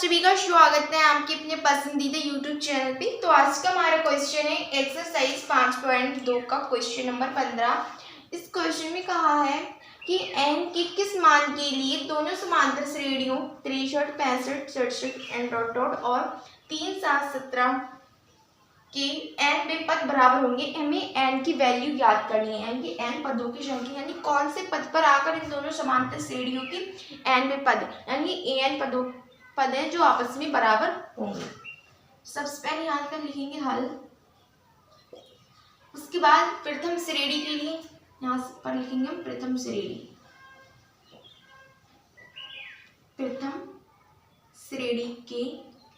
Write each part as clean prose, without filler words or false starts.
सभी का स्वागत है आपके अपने पसंदीदा YouTube चैनल पे। तो आज का हमारा क्वेश्चन है एक्सरसाइज 5.2 का क्वेश्चन नंबर 15। इस क्वेश्चन में कहा है कि n के किस मान के लिए दोनों समांतर श्रेणियों 63, 65, 67 एंड डॉट डॉट और 3, 7, 17 के n वे पद बराबर होंगे। हमें n की वैल्यू याद करनी है, n के n पदों की संख्या यानी कौन से पद पर आकर इन दोनों समांतर श्रेणियों की n वे पद यानी an पद हैं जो आपस में बराबर होंगे। सबसे पहले यहाँ पर लिखेंगे हल। उसके बाद प्रथम श्रेणी के लिए यहाँ पर लिखेंगे हम प्रथम श्रेणी। प्रथम श्रेणी के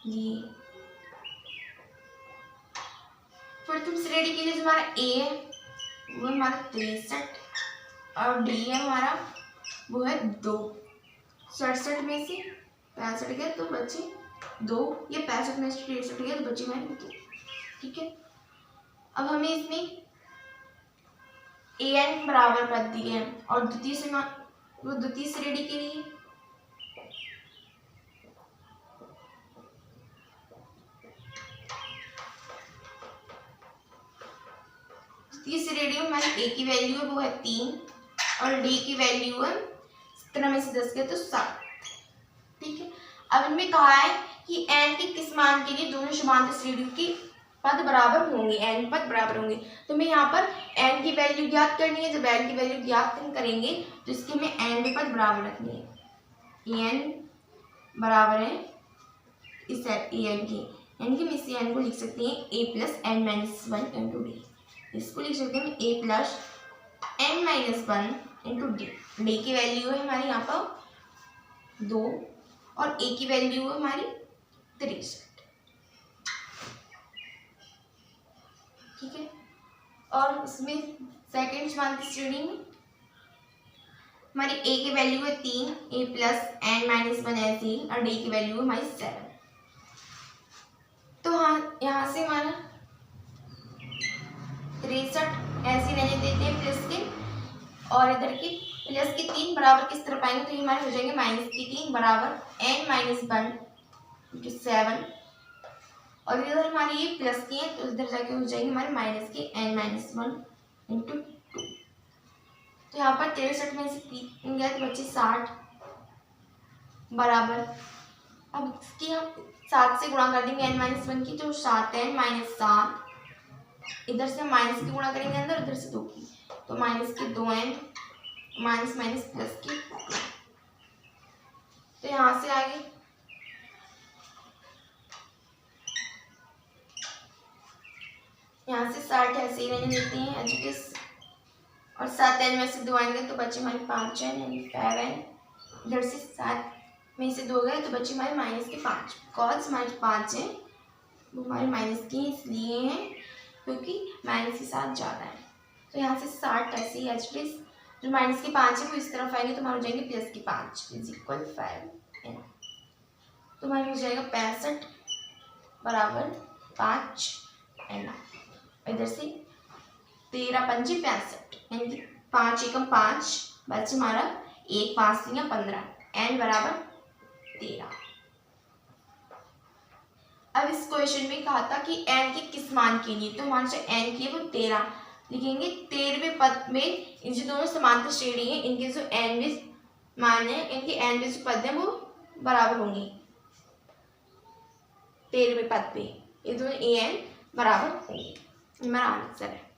लिए प्रथम श्रेणी के लिए जो हमारा a है वो हमारा 63 और d है हमारा वो है 2। 67 में से 65 गया तो बचे 2, ये 65 में से 63 गया तो बचे हमारे 2। ठीक है, अब हमें इसमें an बराबर पद दिए हैं और द्वितीय श्रेणी के लिए द्वितीय श्रेणी में हमारी a की वैल्यू है वो है 3 और d की वैल्यू है 17 में से 10 गया तो 7। ठीक है, अब इनमें कहा है कि n के किस मान के लिए दोनों समांतर श्रेणियों के पद बराबर होंगे, n पद बराबर होंगे। तो हमें यहाँ पर n की वैल्यू ज्ञात करनी है। जब n की वैल्यू ज्ञात करेंगे तो इसके हमें n वे पद बराबर रखने हैं। n बराबर है इस an की, यानी कि हम इस n को लिख सकते हैं a plus n minus 1 into D. इसको लिख सकते हैं a plus n minus 1 into D. D की वैल्यू है हमारी यहाँ पर 2 और a की वैल्यू है हमारी 63। ठीक है, और इसमें सेकंड समांतर श्रेणी में हमारी a की वैल्यू है 3, a प्लस n माइनस 1 ऐसे ही, और d की वैल्यू है हमारी 7। तो हाँ, यहाँ से हमारा 63 ऐसे रहने देते हैं प्लस के, और इधर के प्लस के 3 बराबर किस तरफ आएंगे तो ये हमारे हो जाएंगे माइनस के 3 बराबर n माइनस 1 इंटू 7, और इधर हमारे ये प्लस के हैं तो इधर जाके हो जाएंगे हमारे माइनस के n माइनस 1 इंटू 2। तो यहाँ पर 63 में से 3 गए तो बच्चे 60 बराबर, अब इसकी हम 7 से गुणा कर देंगे n माइनस 1 की तो 7n माइनस 7, इधर से माइनस की गुणा करेंगे अंदर, इधर से 2 की तो माइनस के 2n माइनस माइनस प्लस की 2। तो यहाँ से आगे यहाँ से 60 ऐसे ही रहने देते हैं एज इट इज, और 7n में से 2 आएंगे तो बचे हमारे 5n यानी 5n, इधर से 7 में से 2 गए तो बचे हमारे माइनस के 5। बिकॉज हमारे 5 हैं वो हमारे माइनस के इसलिए हैं क्योंकि माइनस के साथ ज़्यादा है। तो यहाँ से 60 ऐसे ही एज इट इज, जो माइनस के 5 है वो इस तरफ आएंगे तो हमारे हो जाएंगे प्लस के 5 इज इक्वल 5n। तो हमारे हो जाएगा 65 बराबर 5n। इधर से 13 पंजे 65 यानी कि 5 एकम 5 बच्चे हमारा 1 5 3 15, n बराबर 13। अब इस क्वेश्चन में कहा था कि n के किस मान के लिए, तो मान से n की वो 13 लिखेंगे। 13वें पद में इन जो दोनों समांतर श्रेणी है इनके जो n वे मान है, इनके n वे जो पद है वो बराबर होंगे 13वें पद पे, ये दोनों an बराबर होंगे। हमारा आंसर है।